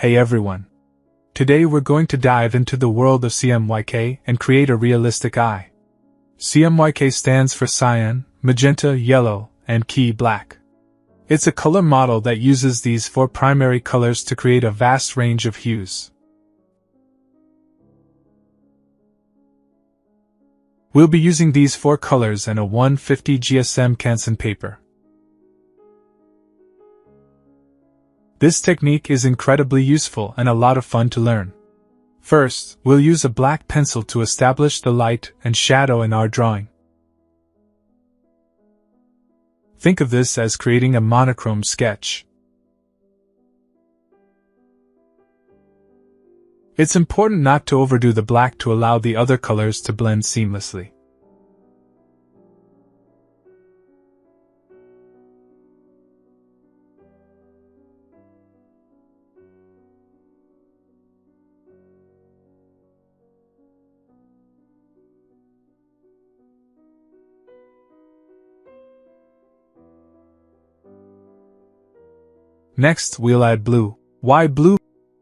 Hey everyone! Today we're going to dive into the world of CMYK and create a realistic eye. CMYK stands for cyan, magenta, yellow, and key black. It's a color model that uses these four primary colors to create a vast range of hues. We'll be using these four colors and a 150 GSM Canson paper. This technique is incredibly useful and a lot of fun to learn. First, we'll use a black pencil to establish the light and shadow in our drawing. Think of this as creating a monochrome sketch. It's important not to overdo the black to allow the other colors to blend seamlessly. Next, we'll add blue. Why blue?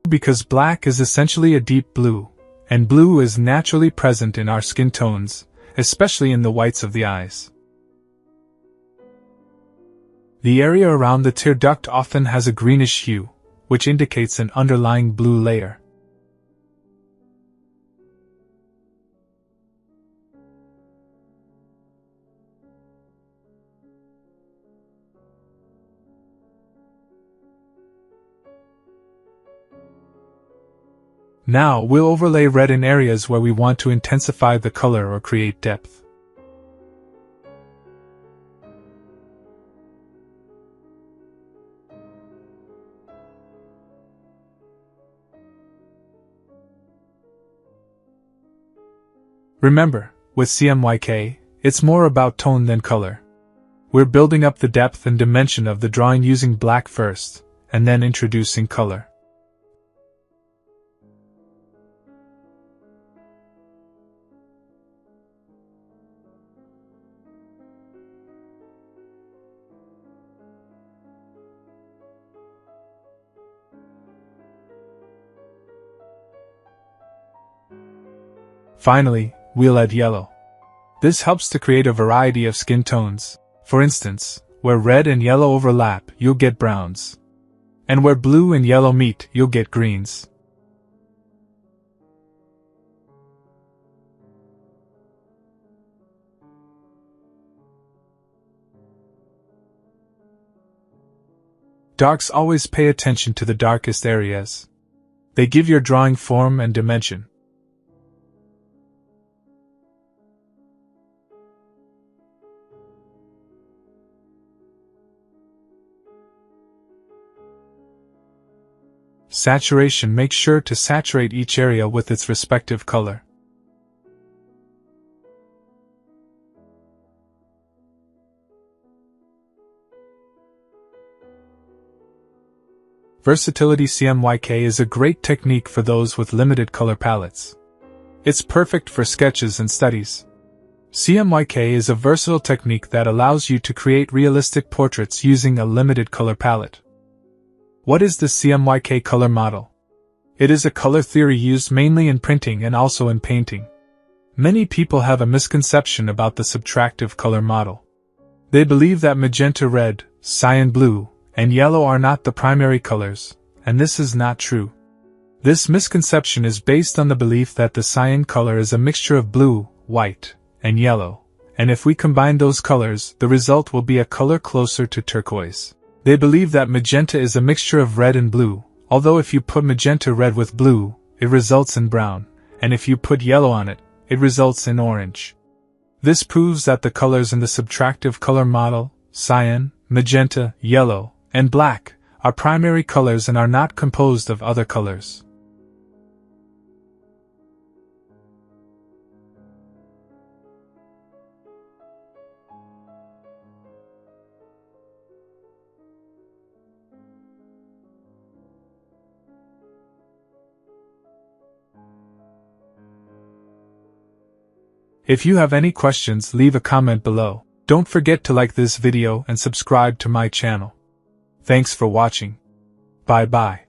Because black is essentially a deep blue, and blue is naturally present in our skin tones, especially in the whites of the eyes. The area around the tear duct often has a greenish hue, which indicates an underlying blue layer. Now, we'll overlay red in areas where we want to intensify the color or create depth. Remember, with CMYK, it's more about tone than color. We're building up the depth and dimension of the drawing using black first, and then introducing color. Finally, we'll add yellow. This helps to create a variety of skin tones. For instance, where red and yellow overlap, you'll get browns. And where blue and yellow meet, you'll get greens. Darks always pay attention to the darkest areas. They give your drawing form and dimension. Saturation. Make sure to saturate each area with its respective color. Versatility. CMYK is a great technique for those with limited color palettes. It's perfect for sketches and studies. CMYK is a versatile technique that allows you to create realistic portraits using a limited color palette. What is the CMYK color model? It is a color theory used mainly in printing and also in painting. Many people have a misconception about the subtractive color model. They believe that magenta red, cyan blue, and yellow are not the primary colors, and this is not true. This misconception is based on the belief that the cyan color is a mixture of blue, white, and yellow, and if we combine those colors, the result will be a color closer to turquoise. They believe that magenta is a mixture of red and blue, although if you put magenta red with blue, it results in brown, and if you put yellow on it, it results in orange. This proves that the colors in the subtractive color model, cyan, magenta, yellow, and black, are primary colors and are not composed of other colors. If you have any questions, leave a comment below. Don't forget to like this video and subscribe to my channel. Thanks for watching. Bye bye.